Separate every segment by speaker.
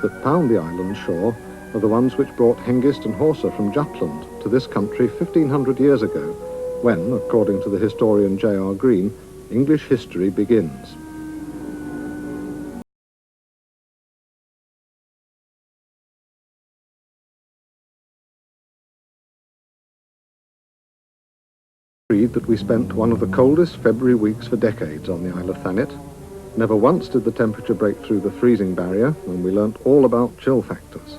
Speaker 1: that pound the island shore are the ones which brought Hengist and Horsa from Jutland to this country 1,500 years ago, when, according to the historian J.R. Green, English history begins. That we spent one of the coldest February weeks for decades on the Isle of Thanet. Never once did the temperature break through the freezing barrier, and we learnt all about chill factors.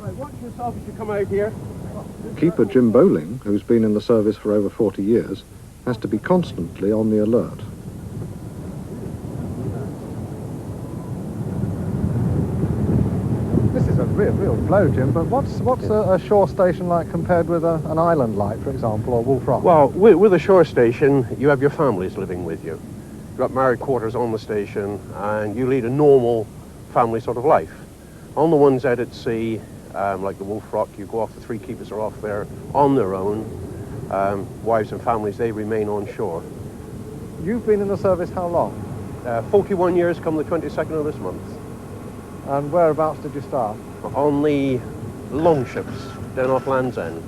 Speaker 2: Right, watch yourself as you come out here.
Speaker 1: Keeper Jim Bowling, who's been in the service for over 40 years, has to be constantly on the alert.
Speaker 3: This is a real blow, Jim, but what's a shore station like compared with an island like, for example, or Wolf Rock?
Speaker 2: Well, with a shore station, you have your families living with you. You've got married quarters on the station, and you lead a normal family sort of life. On the ones out at sea, like the Wolf Rock, you go off, the three keepers are off there on their own. Wives and families, they remain on shore.
Speaker 3: You've been in the service how long?
Speaker 2: 41 years come the 22nd of this month.
Speaker 3: And whereabouts did you start?
Speaker 2: On the longships down off Land's End.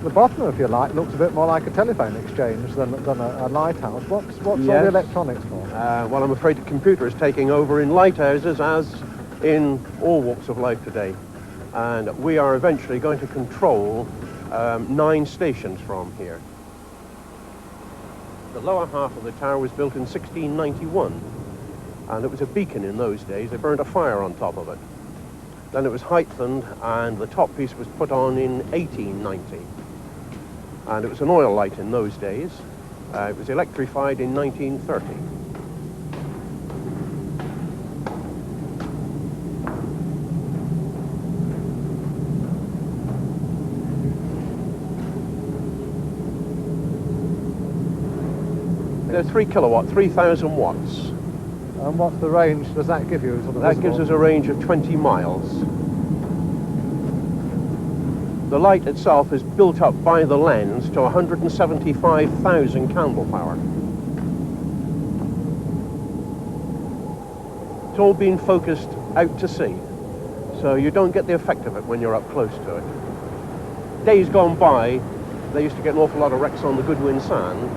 Speaker 3: The bottom, if you like, looks a bit more like a telephone exchange than a lighthouse. What's all
Speaker 2: Yes.
Speaker 3: the electronics for?
Speaker 2: Well, I'm afraid the computer is taking over in lighthouses as in all walks of life today. And we are eventually going to control 9 stations from here. The lower half of the tower was built in 1691, and it was a beacon in those days. They burned a fire on top of it. Then it was heightened, and the top piece was put on in 1890. And it was an oil light in those days. It was electrified in 1930. They're 3 kilowatt, 3,000 watts.
Speaker 3: And what's the range does that give you? Sort of
Speaker 2: That gives us a range of 20 miles. The light itself is built up by the lens to 175,000 candle power. It's all been focused out to sea, so you don't get the effect of it when you're up close to it. Days gone by, they used to get an awful lot of wrecks on the Goodwin Sand.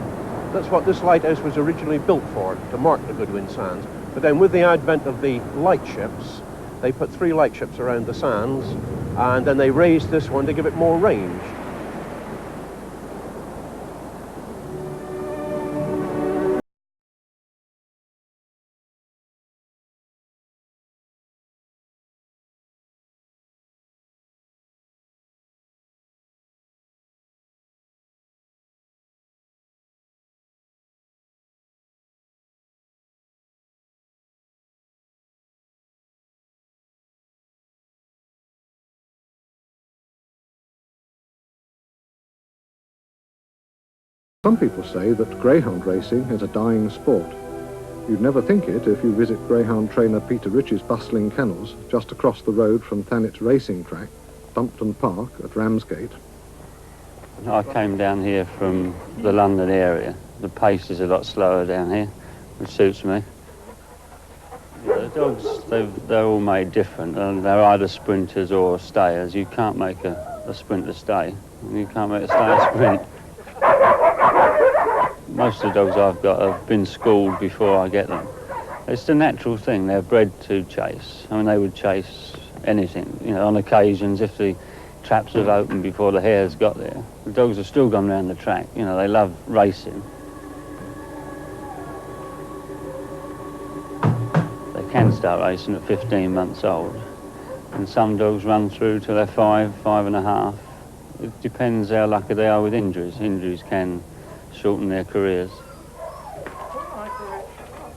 Speaker 2: That's what this lighthouse was originally built for, to mark the Goodwin Sands. But then with the advent of the light ships, they put 3 light ships around the sands, and then they raised this one to give it more range.
Speaker 1: Some people say that greyhound racing is a dying sport. You'd never think it if you visit greyhound trainer Peter Rich's bustling kennels just across the road from Thanet's racing track, Dumpton Park at Ramsgate.
Speaker 4: I came down here from the London area. The pace is a lot slower down here, which suits me. Yeah, the dogs, they're all made different, and they're either sprinters or stayers. You can't make a sprinter stay, and you can't make a stayer sprint. Most of the dogs I've got have been schooled before I get them. It's the natural thing. They're bred to chase. I mean, they would chase anything. You know, on occasions, if the traps have opened before the hares got there, the dogs have still gone round the track. You know, they love racing. They can start racing at 15 months old. And some dogs run through till they're 5, 5 and a half. It depends how lucky they are with injuries. Injuries can shorten their careers.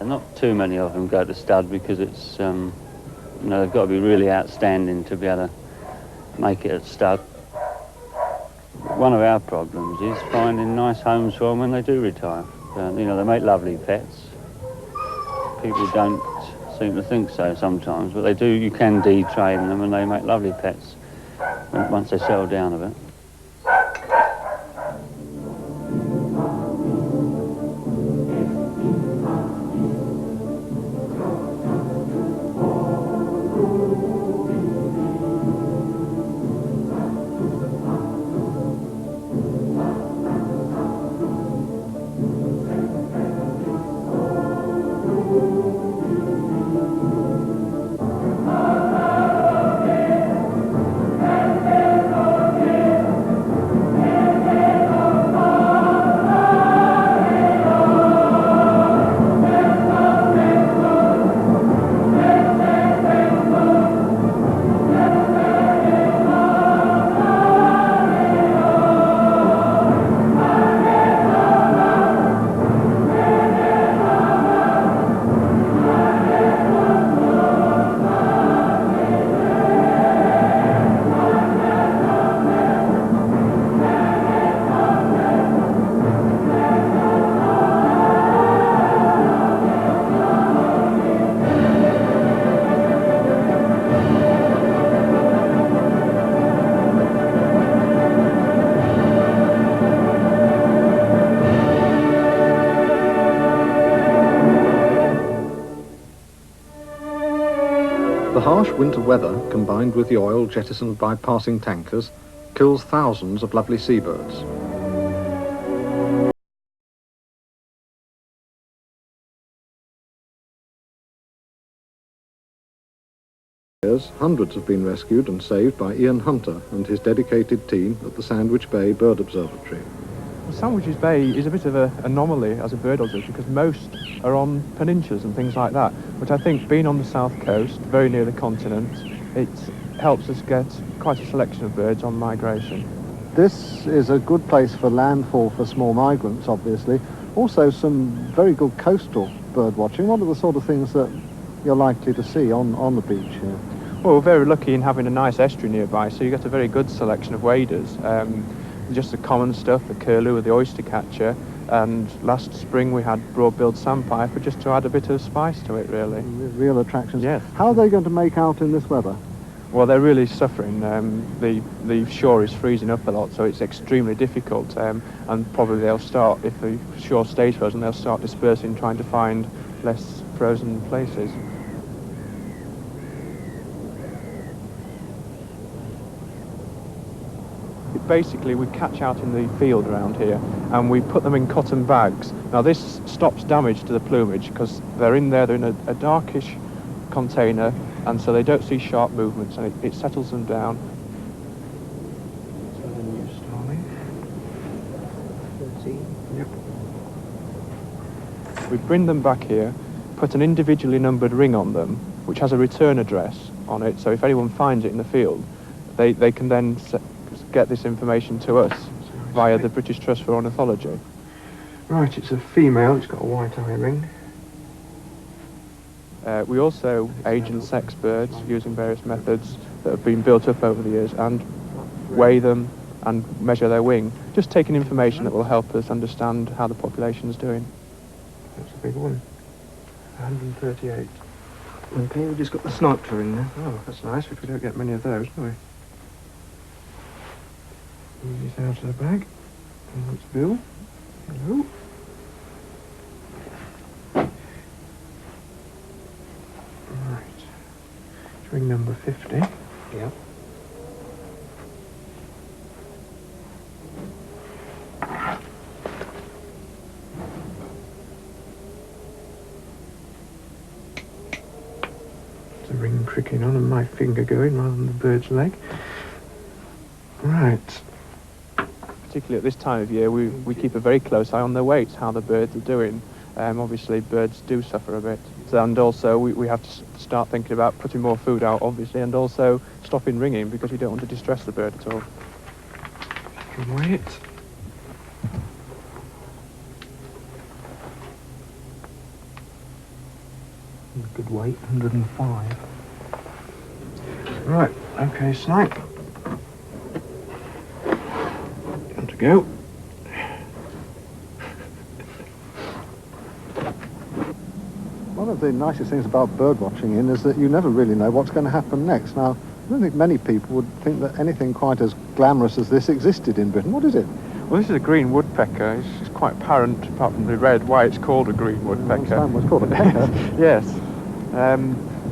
Speaker 4: And not too many of them go to stud because it's, you know, they've got to be really outstanding to be able to make it at stud. One of our problems is finding nice homes for them when they do retire. You know, they make lovely pets. People don't seem to think so sometimes, but they do. You can detrain them and they make lovely pets once they settle down a bit.
Speaker 1: The harsh winter weather, combined with the oil jettisoned by passing tankers, kills thousands of lovely seabirds. Hundreds have been rescued and saved by Ian Hunter and his dedicated team at the Sandwich Bay Bird Observatory.
Speaker 5: Well, Sandwich Bay is a bit of an anomaly as a bird observatory because most are on peninsulas and things like that, but I think being on the south coast, very near the continent, it helps us get quite a selection of birds on migration.
Speaker 3: This is a good place for landfall for small migrants, obviously. Also some very good coastal bird watching. What are the sort of things that you're likely to see on the beach here?
Speaker 5: Well, we're very lucky in having a nice estuary nearby, so you get a very good selection of waders. Just the common stuff, the curlew or the oyster catcher, and last spring we had broad-billed sandpiper just to add a bit of spice to it, really.
Speaker 3: Real attractions.
Speaker 5: Yes.
Speaker 3: How are they going to make out in this weather?
Speaker 5: Well, they're really suffering. The shore is freezing up a lot, so it's extremely difficult, and probably they'll start, if the shore stays frozen, they'll start dispersing, trying to find less frozen places. Basically, we catch out in the field around here and we put them in cotton bags. Now this stops damage to the plumage because they're in a darkish container, and so they don't see sharp movements, and it settles them down. So the new starling. 13. Yep. We bring them back here, put an individually numbered ring on them, which has a return address on it, so if anyone finds it in the field, they can then get this information to us via the British Trust for Ornithology.
Speaker 6: Right, it's a female, it's got a white eye ring.
Speaker 5: We also age and sex birds using various methods that have been built up over the years and weigh them and measure their wing, just taking information that will help us understand how the population is doing.
Speaker 6: That's a big one, 138. Okay, we've just got the sniper in there. Oh, that's nice, which we don't get many of those, do we? Move this out of the bag. And that's Bill. Hello. Right. It's ring number 50.
Speaker 3: Yep.
Speaker 6: It's a ring pricking on and my finger going rather than the bird's leg. Right.
Speaker 5: Particularly at this time of year, we keep a very close eye on their weights, how the birds are doing. Obviously, birds do suffer a bit. And also, we have to start thinking about putting more food out, obviously, and also stopping ringing because you don't want to distress the bird at all.
Speaker 6: Can wait. Good weight, 105. Right, okay, snipe. Time to go.
Speaker 3: One of the nicest things about bird watching in is that you never really know what's going to happen next. Now, I don't think many people would think that anything quite as glamorous as this existed in Britain. What is it?
Speaker 5: Well, this is a green woodpecker. It's quite apparent, apart from the red, why it's called a green woodpecker.
Speaker 3: I understand what's called a pecker.
Speaker 5: Yes.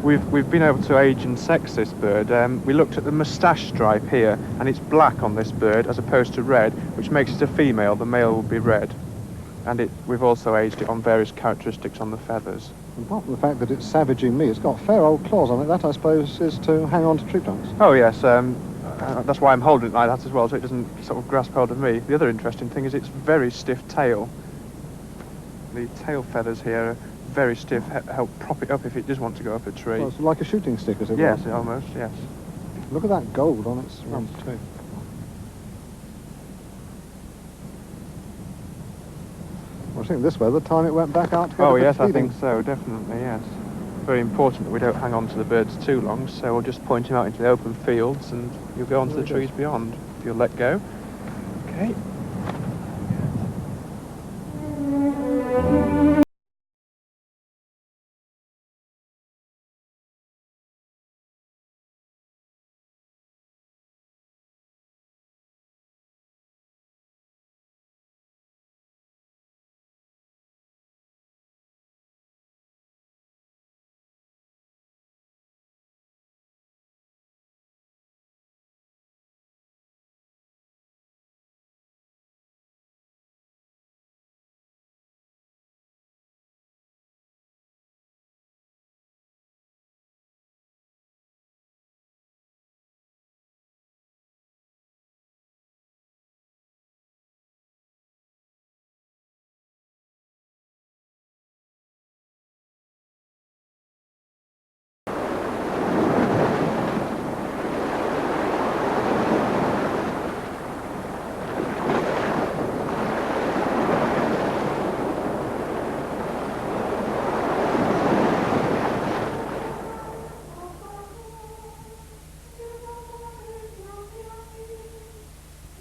Speaker 5: We've been able to age and sex this bird. We looked at the moustache stripe here, and it's black on this bird as opposed to red, which makes it a female. The male will be red. And we've also aged it on various characteristics on the feathers.
Speaker 3: Apart from the fact that it's savaging me, it's got fair old claws on it. That, I suppose, is to hang on to tree trunks.
Speaker 5: Oh, yes. That's why I'm holding it like that as well, so it doesn't sort of grasp hold of me. The other interesting thing is its very stiff tail. The tail feathers here are very stiff, help prop it up if it does want to go up a tree.
Speaker 3: Well, it's like a shooting stick, as it were.
Speaker 5: Yes, almost, yes.
Speaker 3: Look at that gold on its rump, too. Well, I think this way, the time it went back out to get
Speaker 5: Oh,
Speaker 3: a bit
Speaker 5: yes, I
Speaker 3: feeding.
Speaker 5: think so, definitely, yes. Very important that we don't hang on to the birds too long, so we'll just point him out into the open fields and you'll go on to the trees beyond if you'll let go. Okay.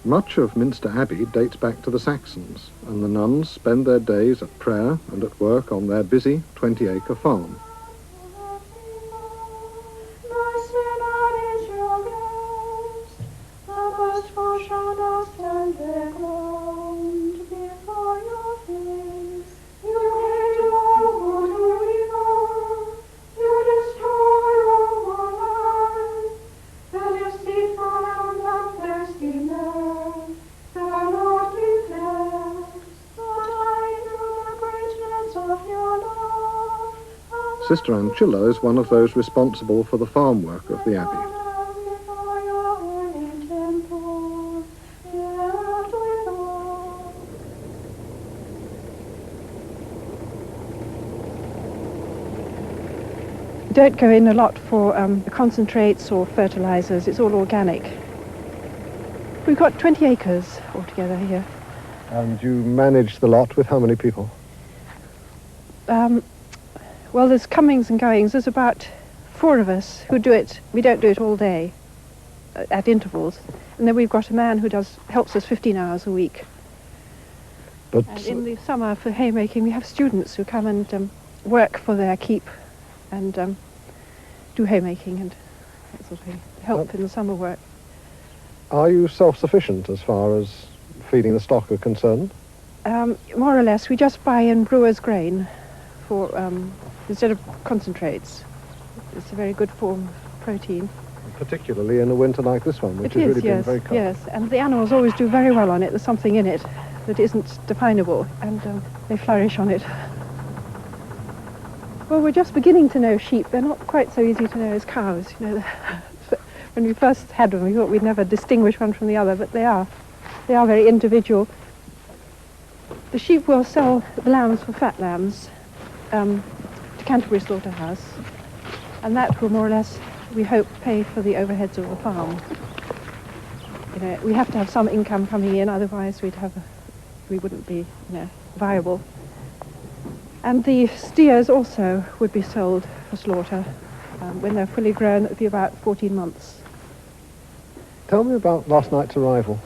Speaker 1: Much of Minster Abbey dates back to the Saxons, and the nuns spend their days at prayer and at work on their busy 20-acre farm. Sister Ancilla is one of those responsible for the farm work of the abbey.
Speaker 7: We don't go in a lot for concentrates or fertilizers. It's all organic. We've got 20 acres altogether here.
Speaker 3: And you manage the lot with how many people?
Speaker 7: Well, there's comings and goings. There's about 4 of us who do it. We don't do it all day, at intervals. And then we've got a man who helps us 15 hours a week.
Speaker 3: But
Speaker 7: And in the summer for haymaking, we have students who come and work for their keep and do haymaking and that sort of thing. Help in the summer work.
Speaker 3: are you self-sufficient as far as feeding the stock are concerned?
Speaker 7: More or less. We just buy in brewer's grain for instead of concentrates. It's a very good form of protein.
Speaker 3: Particularly in a winter like this one, which
Speaker 7: It
Speaker 3: has
Speaker 7: is,
Speaker 3: really been
Speaker 7: yes,
Speaker 3: very cold.
Speaker 7: yes. And the animals always do very well on it. There's something in it that isn't definable, and they flourish on it. Well, we're just beginning to know sheep. They're not quite so easy to know as cows. You know, when we first had them, we thought we'd never distinguish one from the other, but they are very individual. The sheep will sell the lambs for fat lambs to Canterbury Slaughterhouse, and that will more or less, we hope, pay for the overheads of the farm. You know, we have to have some income coming in, otherwise we wouldn't be, viable. And the steers also would be sold for slaughter. When they're fully grown, it would be about 14 months.
Speaker 3: Tell me about last night's arrival.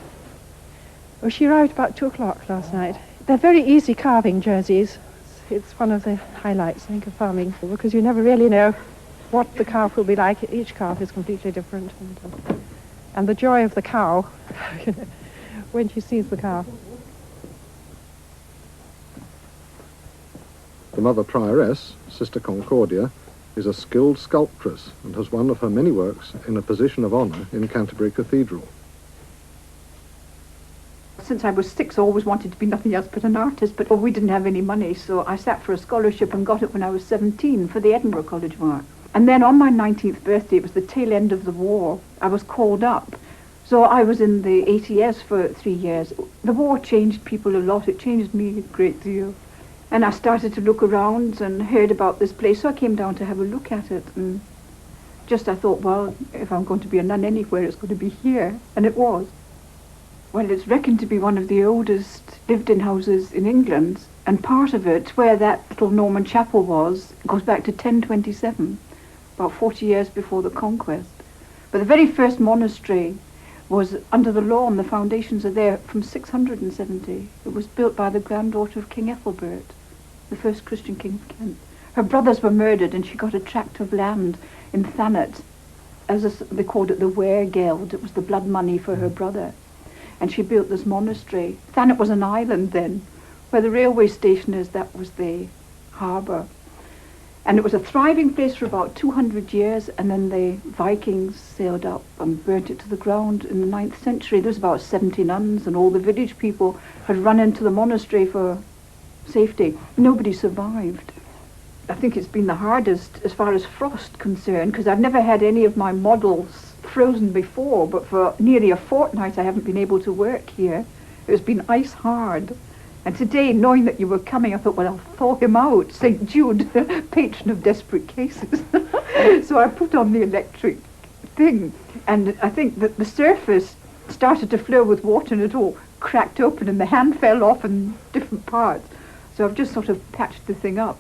Speaker 7: Well, she arrived about 2 o'clock last night. They're very easy calving jerseys. It's one of the highlights, I think, of farming, because you never really know what the calf will be like. Each calf is completely different. And the joy of the cow, when she sees the calf.
Speaker 1: The mother prioress, Sister Concordia, is a skilled sculptress and has one of her many works in a position of honour in Canterbury Cathedral.
Speaker 8: Since I was 6, I always wanted to be nothing else but an artist, but we didn't have any money, so I sat for a scholarship and got it when I was 17 for the Edinburgh College of Art. And then on my 19th birthday, it was the tail end of the war, I was called up. So I was in the ATS for 3 years. The war changed people a lot. It changed me a great deal. And I started to look around and heard about this place, so I came down to have a look at it. And just I thought, well, if I'm going to be a nun anywhere, it's going to be here. And it was. Well, it's reckoned to be one of the oldest lived-in houses in England, and part of it, where that little Norman chapel was, goes back to 1027, about 40 years before the conquest. But the very first monastery was under the lawn. The foundations are there from 670. It was built by the granddaughter of King Ethelbert, the first Christian king of Kent. Her brothers were murdered, and she got a tract of land in Thanet, they called it the Weregeld. It was the blood money for her brother. And she built this monastery. Thanet was an island then. Where the railway station is, that was the harbour. And it was a thriving place for about 200 years, and then the Vikings sailed up and burnt it to the ground in the 9th century. There was about 70 nuns, and all the village people had run into the monastery for safety. Nobody survived. I think it's been the hardest as far as frost concerned, because I've never had any of my models frozen before, but for nearly a fortnight I haven't been able to work here. It's been ice hard. And today, knowing that you were coming, I thought, well, I'll thaw him out, St. Jude, patron of desperate cases. So I put on the electric thing, and I think that the surface started to flow with water, and it all cracked open, and the hand fell off in different parts. So I've just sort of patched the thing up.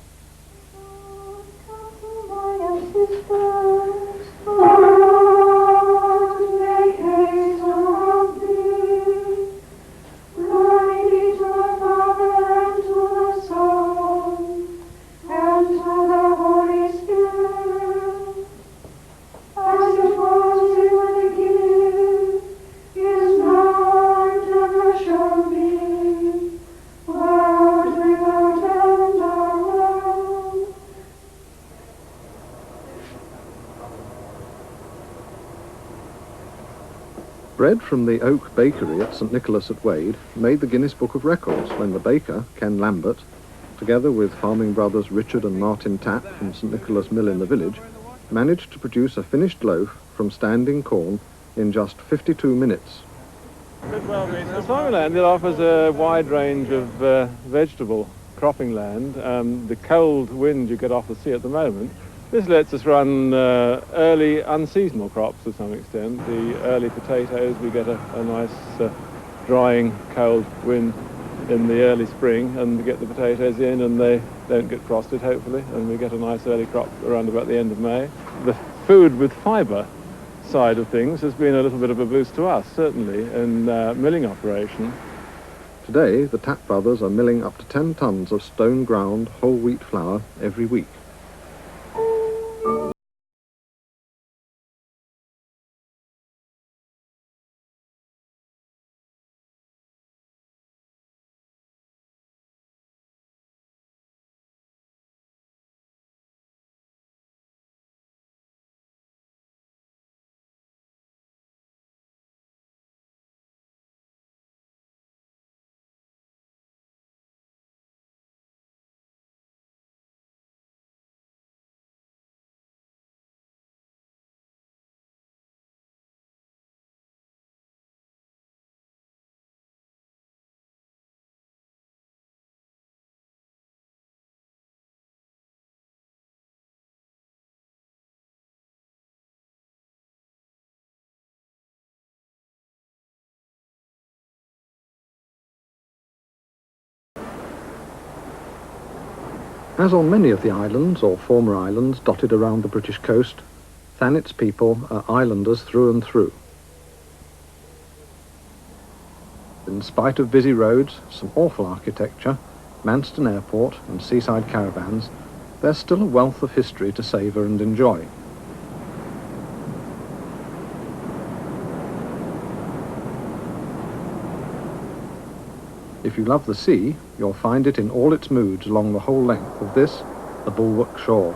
Speaker 1: Bread from the Oak Bakery at St Nicholas at Wade made the Guinness Book of Records when the baker, Ken Lambert, together with farming brothers Richard and Martin Tapp from St Nicholas Mill in the village, managed to produce a finished loaf from standing corn in just 52 minutes.
Speaker 5: The farming land, it offers a wide range of vegetable cropping land. The cold wind you get off the sea at the moment, this lets us run early unseasonal crops to some extent. The early potatoes, we get a nice drying cold wind in the early spring, and we get the potatoes in and they don't get frosted hopefully, and we get a nice early crop around about the end of May. The food with fibre side of things has been a little bit of a boost to us, certainly, in milling operation.
Speaker 1: Today, the Tapp brothers are milling up to 10 tons of stone ground whole wheat flour every week. As on many of the islands or former islands dotted around the British coast, Thanet's people are islanders through and through. In spite of busy roads, some awful architecture, Manston Airport and seaside caravans, there's still a wealth of history to savour and enjoy. If you love the sea, you'll find it in all its moods along the whole length of this, the Bulwark shore.